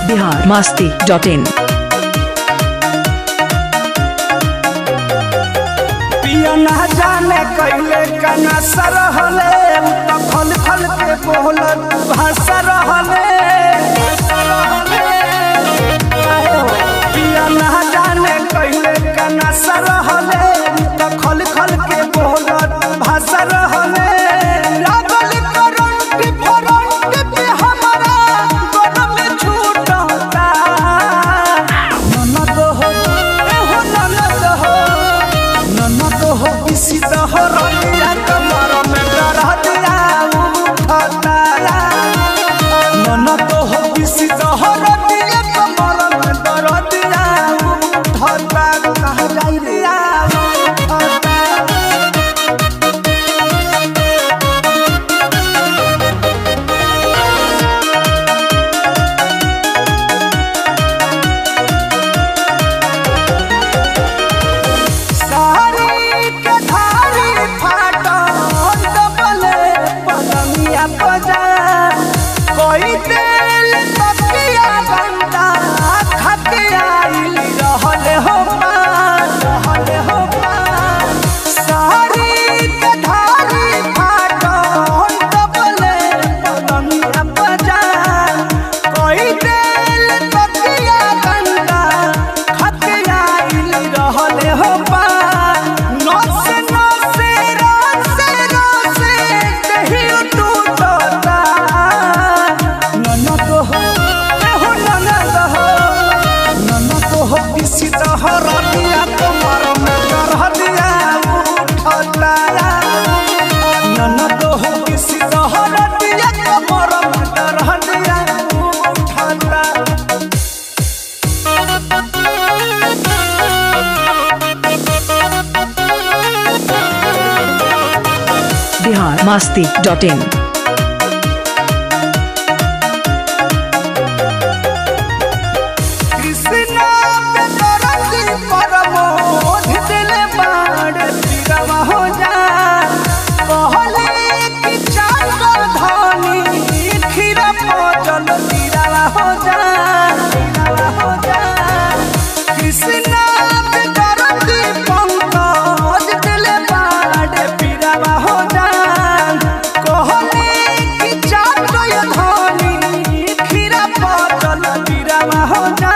biharmasti.in पिया ना जाने कैले कना सरहले तो खल खल के बोलत भाषा रहले पिया ना जाने कैले कना सरहले तो खल खल के बोलत भाषा रहले लागल करंट फरंट पे हमारा गरम छूटता ननद हो एहो ननद हो किसी दहरिया कमर में डरा दिया उठता ननद हो किसी दहरिया कमर में डरा दिया उठता कह जाई रिया उठता कोई तेल तकिया गंदा खके आइल रहले हो सारी के धारी फाटल दबले पलंगिया बजार कोई तेल तकिया गंदा खके आइल रहले हो नसे नसे रसे रसे कही टूटता ननद हो किसी दहरिया कमर में डरा दिया उठता ननद हो किसी दहरिया कमर में डरा दिया उठता biharmasti.in कृष्णा पे तरती परमोध दिल बाड़ पिरवा हो जा कहले कि चाकर धनी खीरा पचल पिरवा हो जा कृष्णा पे तरती पंकज दिल बाड़ पिरवा हो जा कहले कि चाकर धनी खीरा पचल पिरवा हो जा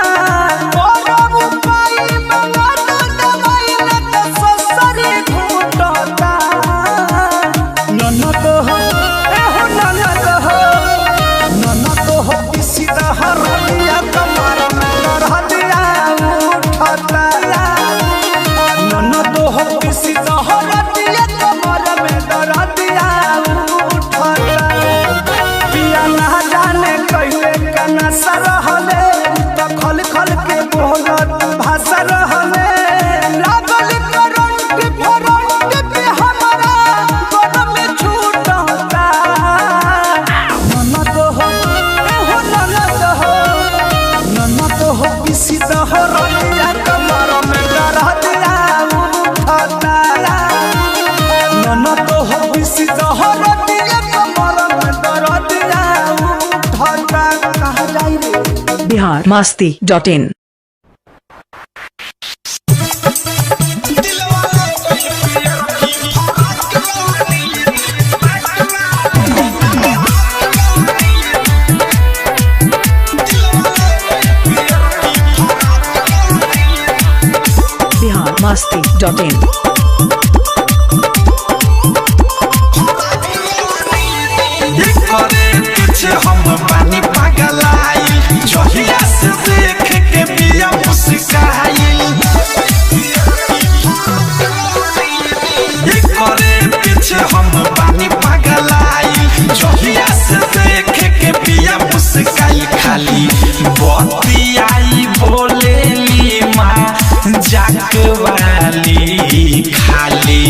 सरहले तो खल खल के बोलत भाषा रहले लागल करंट फरंट पे हमारा गरम छूटता ननद हो एहो ननद हो किसी दहरिया कमर में डरा दिया उठता ननद हो किसी दहरिया कमर में डरा दिया उठता कह जाई रे biharmasti.in biharmasti.in हम पानी पगलाई जहिया से देख के पिया मुस्काइल करे पीछे हम पानी पगलाई जहिया से देख के पिया मुस्काइल खाली बतियाई बोलेली माँ जाक वाली खाली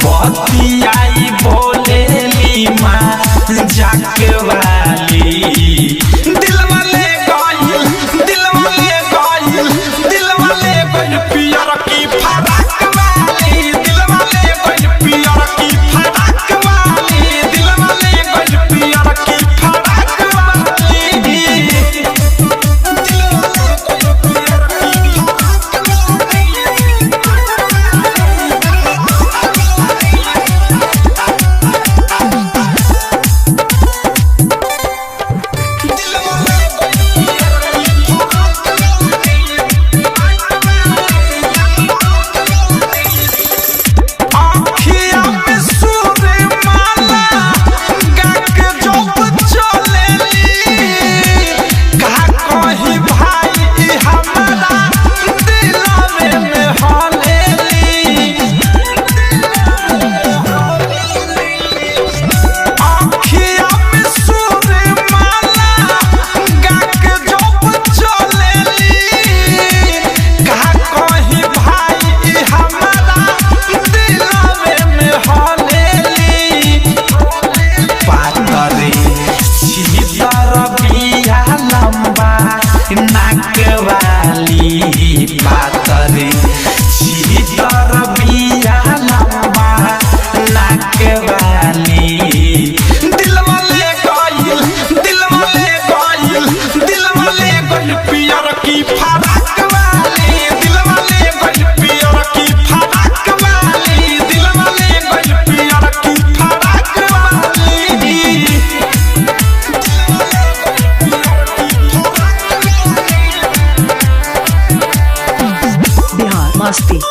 बतियाई बोलेली माँ जाक वाली दिल वाले गइल पियर की फराक वाली दिल वाले गइल पियर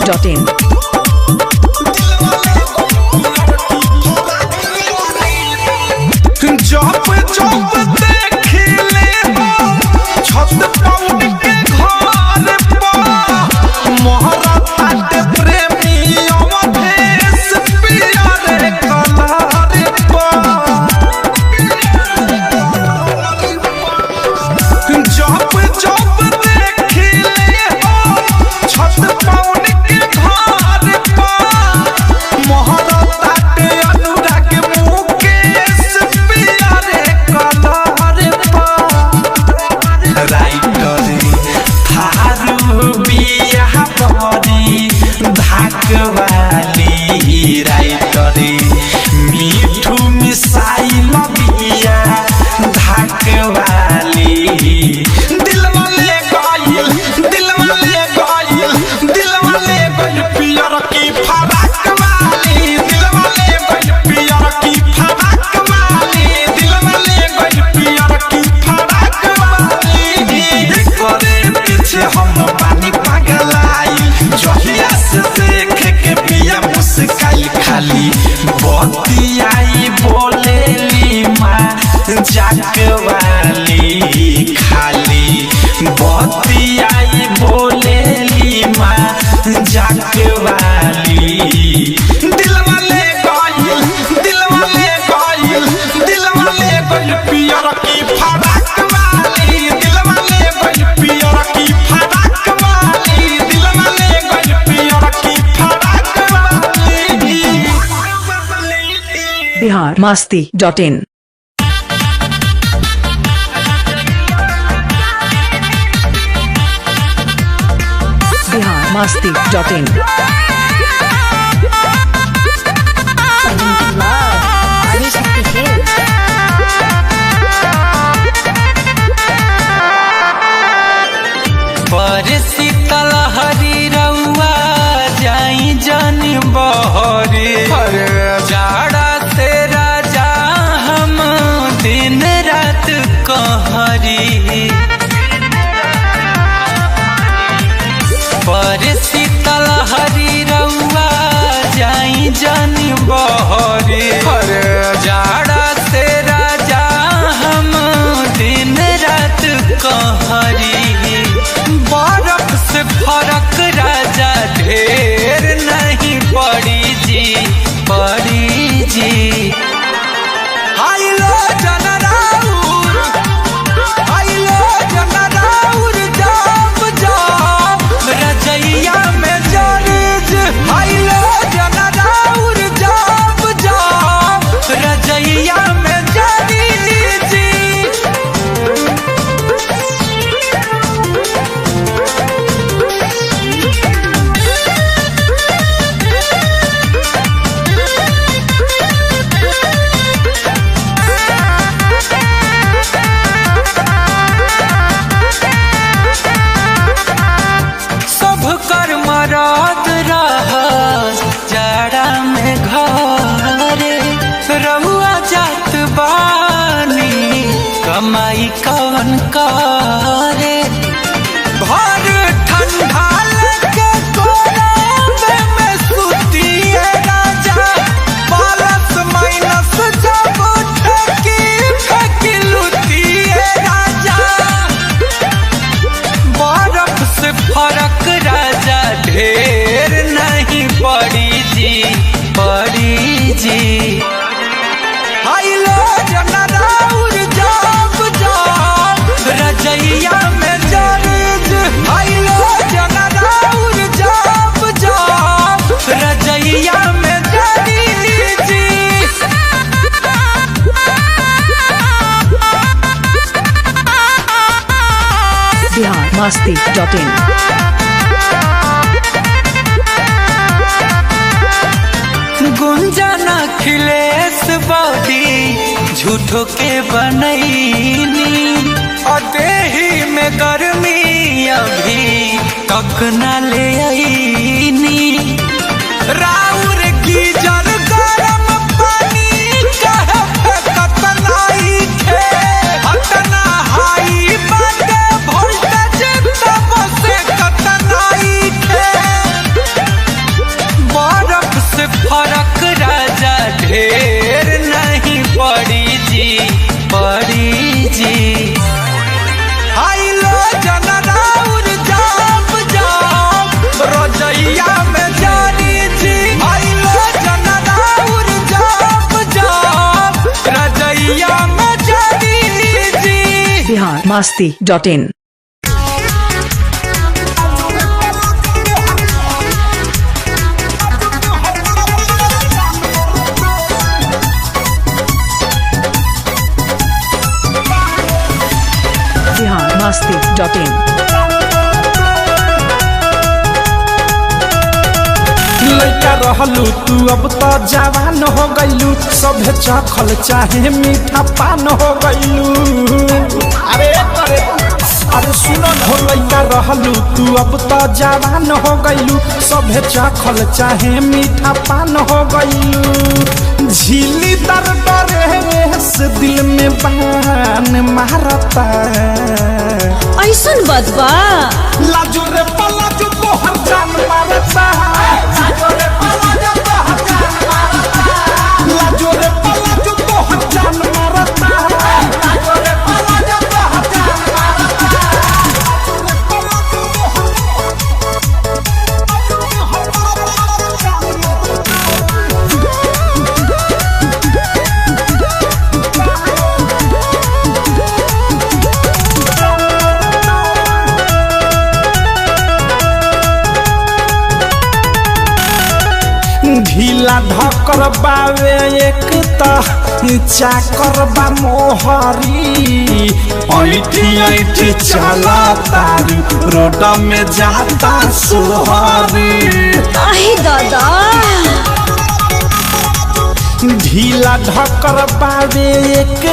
biharmasti.in. जब जब देखिले छत पौड़ के घर पर मोहरा ताटे प्रेमी अवधेश पिया रे कलर पर जब जब देखिले छत पौड़ के घर पर मोहरा ताटे अनुराग मुकेश पिया रे कलर पर राइटर थारू बिया बरी धाकवाली राइटर मीठू मिसाइल बिया धाकवाली दिलवा ले गइल पियर की फराक वाली दिलवा ले गइल पियर की फराक वाली दिलवा ले गइल पियर की फराक वाली करे पीछे हम पानी पगलाई जहिया से देख के पिया मुस्काई खाली बतियाई बोलेली माँ जाक वाली खाली बतियाई बोलेली माँ जाक वाली दिलवा ले गइल पियर की फराक वाली दिलवा ले गइल पियर की फराक वाली दिलवा ले गइल पियर की फराक वाली biharmasti.in. biharmasti.in. पर शीतल हरी रउआ जाई जानी बहरी जाड़ा से राजा हम दिन रात कहरी पर शीतल हरी रउआ जाई जानी बहरी जाड़ा से राजा हम दिन रात कहरी बर्फ से फरक राजा ढेर नहीं पड़ी जी आइलो जनराउर जाप रजैया में जरीज आइलो जनराउर जाप रजैया में जरीज सब कर मराद रहा जाड़ा में घरे रहुआ जात बानी कमाई कवन करे भर ठंडा लगे कोराबे में सुतिए राजा प्लस माइनस जब ठकी लुतिए राजा बर्फ से फरक राजा ढेर नहीं पड़ी जी आइलो जनराउर जाप रजैया में जरीज आइलो जनराउर जाप रजैया में जरीज biharmasti.in. गुंजना खिलेश बॉडी झूठो के बनैनी और देही में गर्मी अभी तक न ले आईनी राउर गीजर गरम पानी कहे कतनाई खे अतना हाई बाटे वोल्टेज तब से कतनाई खे biharmasti.in biharmasti.in लइका रहलू तू अब तो जवान हो गईलू सभे चखल चाहे मीठा पान हो गईलू। अरे सुनो हो लइका रहलू तू अब तो जवान हो गईलू सभे चखल चाहे मीठा पान हो गईलू। झीली दर डरे से दिल में बान मारता ऐसन बदबा लाजो रे पलाजो तोहर जान मारता लाजो रे पलाजो तोहर जान मारता लाजो रे पलाजो तोहर जान मारता लाजो रे पलाजो तोहर जान मारता ढीला ढकर बावे एक चाकर बा मोहरी ऐठी ऐठी चला तारी रोड में जाता सोहरी। आहे दादा ढीला ढकर बावे एक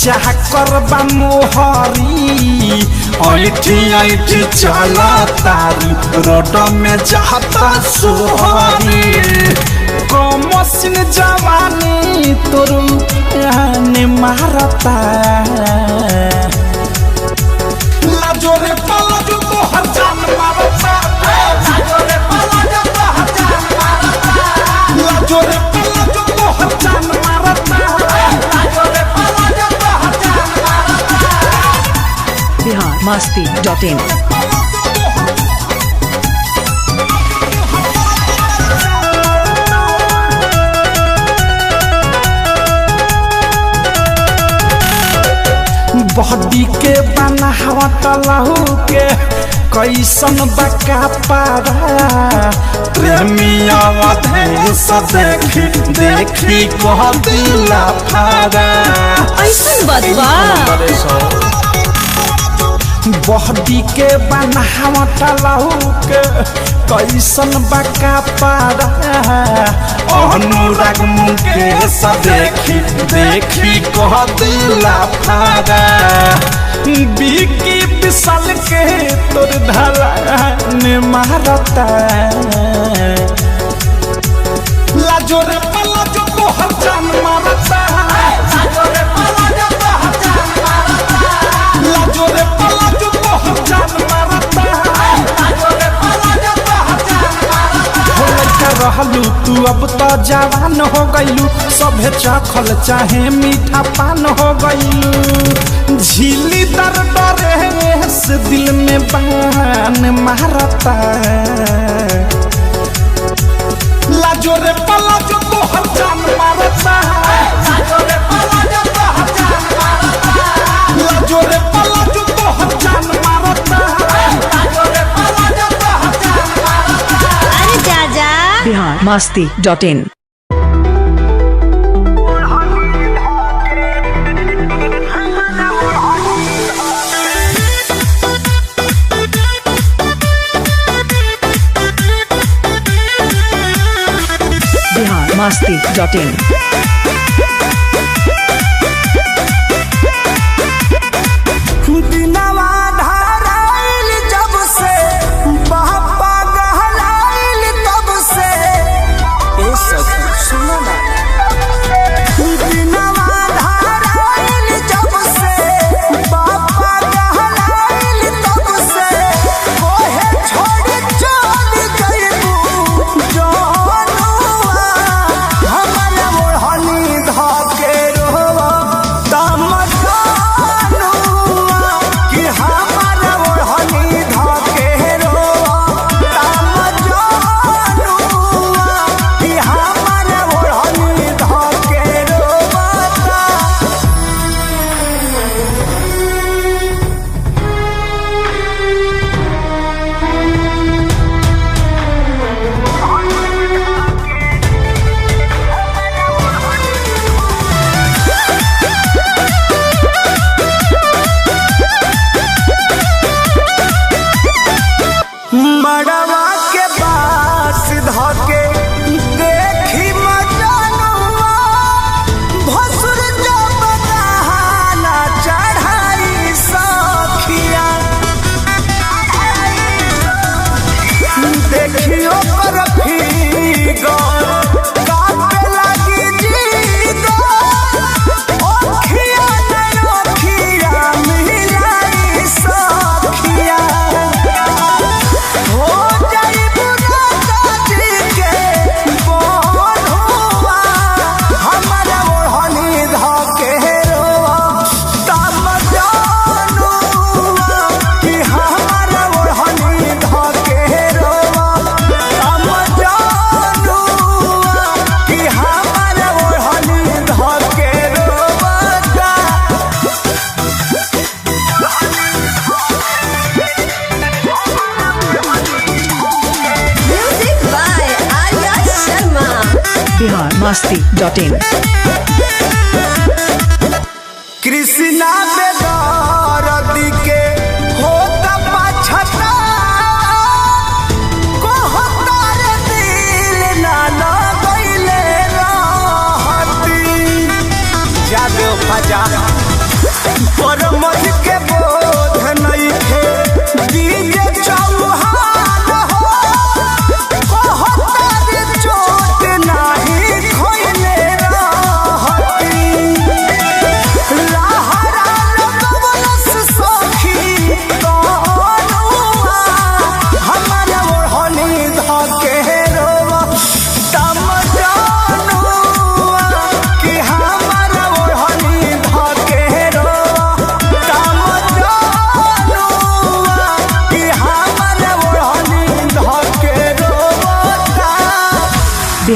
चाकर बा मोहरी ऐठी ऐठी चला तारी रोड में जाता सोहरी। कमसिन जवानी तोरू ने मारता लाजो रे पलाजो तोहर जान मारता लाजो रे पलाजो तोहर जान मारता लाजो रे पलाजो तोहर जान मारता लाजो रे पलाजो तोहर जान मारता। biharmasti.in बॉडी के बनावट लहू के कैसन बका पारा प्रेमिया अधेश देखी देखी कह दिला फारा ऐसन बदबा बॉडी के बनावट लहू के कैसन बका पारा अनुराग मुकेश देखी देखी कह दिला फारा बिकी विशाल के तोर ढलान मारता लाजो रे पलाजो तोहर जान मारता लाजो रे पलाजो तोहर जान मारता लाजो रे पलाजो तोहर जान मारता लाजो रे पलाजो तोहर जान मारता। रहलू तू अब तो जवान हो गईलू सभे चखल चाहे मीठा पान हो गईलू। झीली दर डरे से दिल में बान मारता लाजो रे पलाजो तोहर जान मारता लाजो रे पलाजो तोहर जान मारता लाजो रे पलाजो तोहर जान मारता लाजो रे पलाजो तोहर जान मारता। अरे जाजा biharmasti.in biharmasti.in दिनवा धाराइल जब से बापा गहलाइल तब से ए सखी सुनो ना दिनवा धाराइल जब से बापा गहलाइल तब से कोहे छोड़ चल गइबू जनुआ हमर biharmasti.in कृष्णा बेदर्दी के होता पछता कहता रे दिल ना लगैले रहती जादो फजा पर मध के बोध नहीं थे दीजे चौहान हो कहता रे चोट नहीं खोइले रहती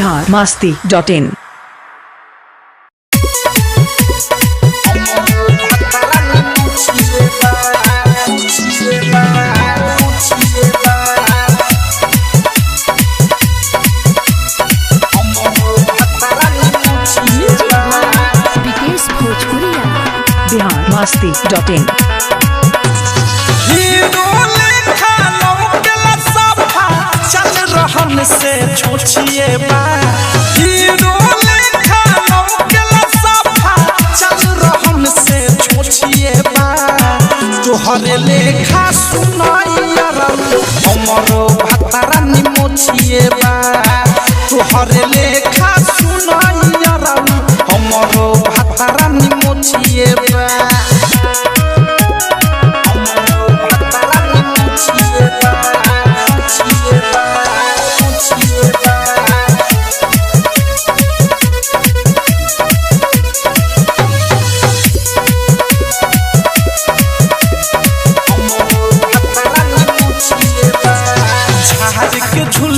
biharmasti.in biharmasti.in रहन से छोछिए बा हीरो लेखा लौकेला सफा चल रहन से छोछिए बा तोहरे लेखा सुनाइया हमरो भतरा निमोछिए बा तोहरे लेखा सुनाइया हमरो भतरा निमोछिए बा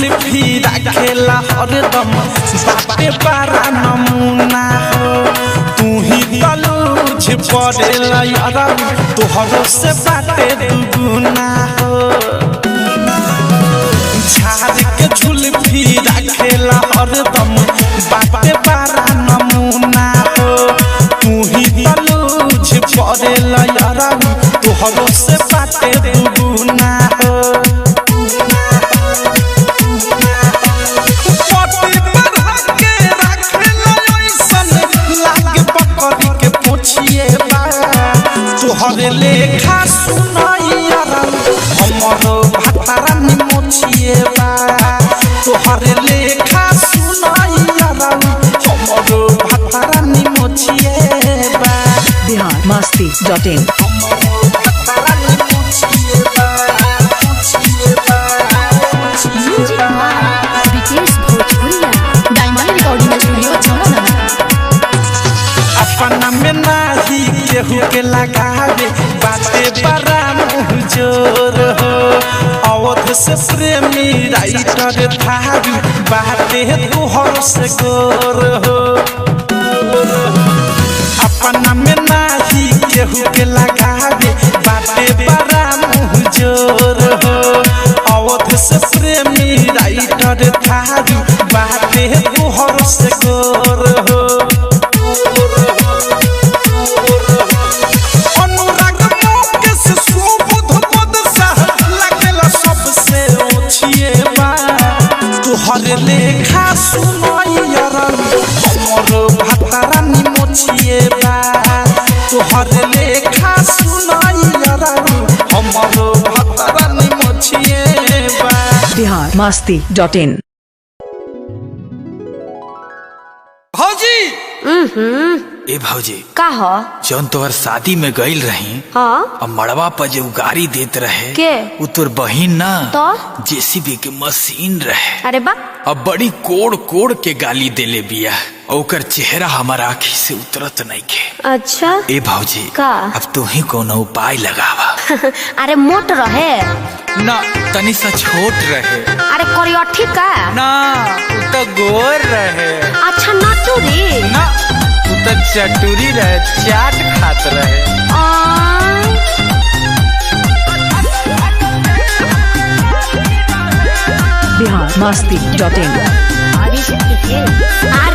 खेला हरदम बापे बारा नमूना हो तू ही तलूझ पड़ेला यारा तोहरो से बाटे दुगुना हो झाड़ के झूल फिरा खेला हरदम बापे बारा नमूना हो तू ही तलूझ पड़ेला यारा तोहरो से बाटे दुगुना हो तोहरे लेखा सुनाइया हमरो भतरा निमोछिए बा तोहरे लेखा सुनाइया हमरो भतरा निमोछिए बा biharmasti.in हमरो भतरा निमोछिए बा विकेश भोजपुरिया डायमंड रिकॉर्डिंग स्टूडियो छमना अपना में नाही केहू के लगावे बाते बड़ा मुँह जोर हो अवध से प्रेमी राइटर थारू बाते तोहर से गोर हो अपना में नाही केहू के लगावे बाते बड़ा मुँह जोर हो अवध से प्रेमी राइटर थारू बाते तोहर से गोर हो तोहरे लेखा सुनाइया हमरो भतरा निमोछिए बा तोहरे लेखा सुनाइया हमरो भतरा निमोछिए बा biharmasti.in भौजी ए भौजी का हो जौन तोहर शादी में गइल रही हाँ अब मड़वा पर जो गाड़ी देत रहे के उ तोर बहिन ना तो जेसीबी के मशीन रहे अरे बा अब बड़ी कोड़ कोड़ के गाली देले बिया ओकर चेहरा हमारा आँखी से उतरत नहीं के अच्छा ए भौजी का अब तू ही कोनो उपाय लगावा अरे मोट रहे ना तनी सा छोट रहे अरे करियठी का ना उ तो गोर रहे अच्छा नटूरी ना उ तो चटूरी रहे चाट खात रहे biharmasti.in अरे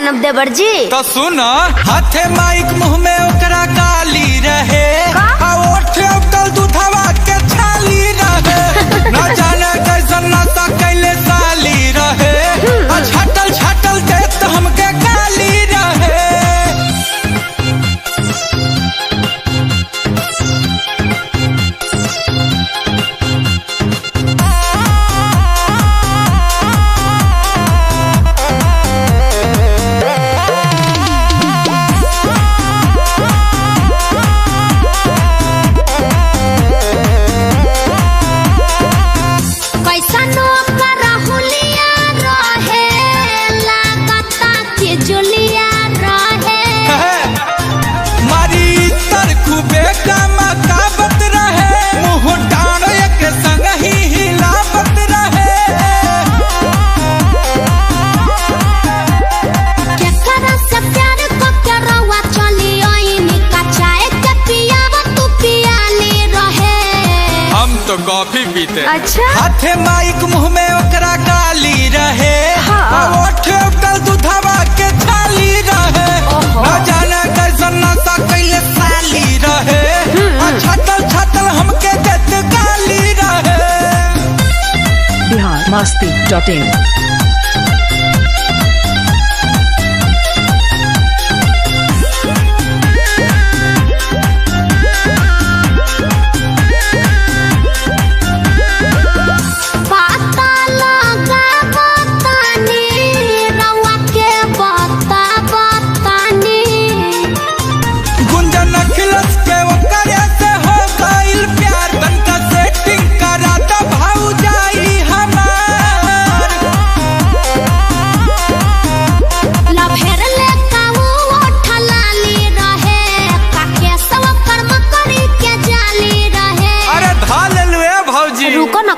जानब देवर जी। तो सुन, हाथे माइक मुंह में ओकरा गाली रहे, कल दूधवा के छाली रहे, न जाने कैसन नशा कैले साली रहे, छाटल छाटल देत हमके गाली रहे। तो कॉफी पीते। अच्छा। हाथे माइक मुंह में ओकरा गाली रहे, कल दूधवा के छाली रहे, न जाने कैसन नशा कैले साली रहे, छातल छातल हमके देत गाली रहे। biharmasti.in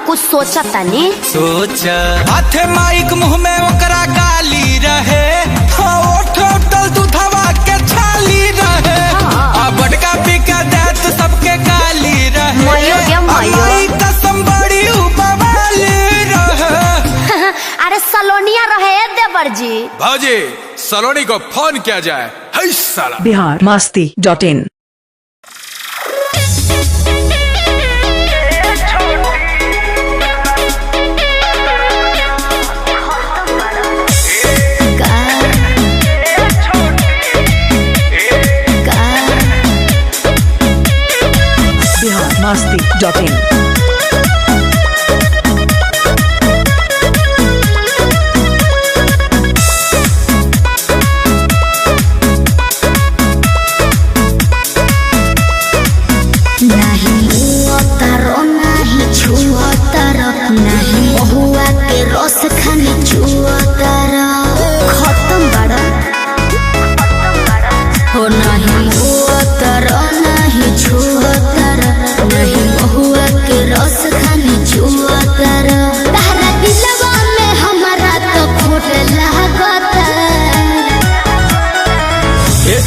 कुछ सोचा तनी सोचा। हाथे माइक मुंह में ओकरा गाली रहे, होटल दूधवा के छाली रहे, बड़का पीका देत सबके गाली रहे, माई कसम बड़ी उपवाली रहे। अरे सलोनिया रहे देवर जी। भाजी सलोनी को फोन किया जाए। है साला। biharmasti.in biharmasti.in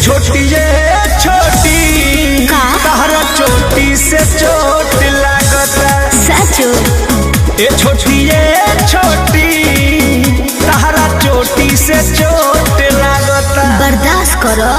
छोटी ये छोटी तहरा चोटी से चोट लागता सचो। ए छोटी ये छोटी तहरा चोटी से चोट लागता। बर्दाश्त करो।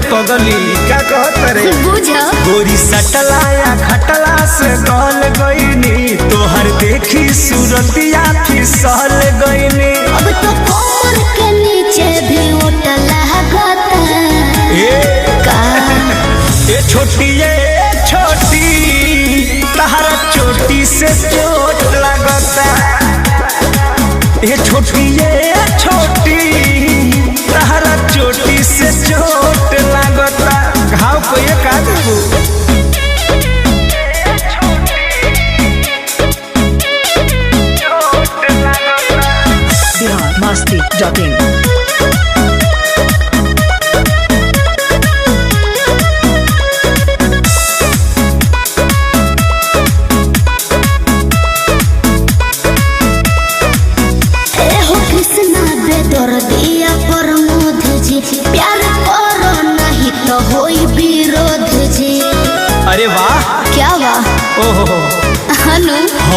पगली क्या कहत रे बुझो गोरी सटलाया खटला से गल गईनी तोहर देखी सूरतिया फिसल गईनी। अब तो कमर के नीचे भी उठला गता ए छोटी तहरा चोटी से चोट लगता। ए छोटी तहरा चोटी से चोट लगता। घाव को ये का देबू biharmasti.in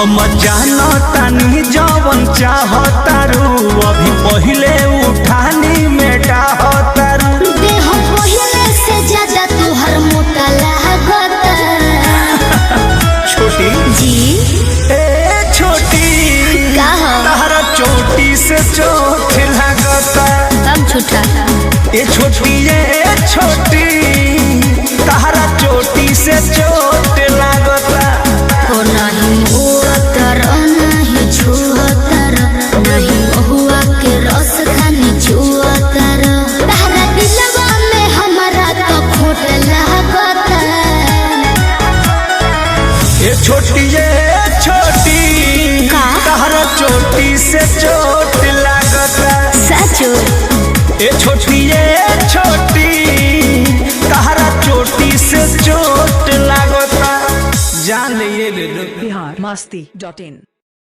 हम जानो तानी जवन चाहतारू अभी पहिले उठानी में डाहतारू देह पहिले से ज्यादा तुहर मोटा लागता। छोटी जी ए छोटी का हो? तहरा चोटी से चोट लागता। हम छुटा ए छोटी तहरा चोटी से चोट लागता। ओ नहीं उतर नहीं छुअतर नहीं बहुआ के रस खानी छुअतर तहरा दिलवा में हमारा तो खोट लागता। ए छोटी का? तहरा चोटी से चोट लागता। सचो ए छोटी तहरा चोटी से चोट लागता। जान ले ये ले लो। बिहार मस्ती.in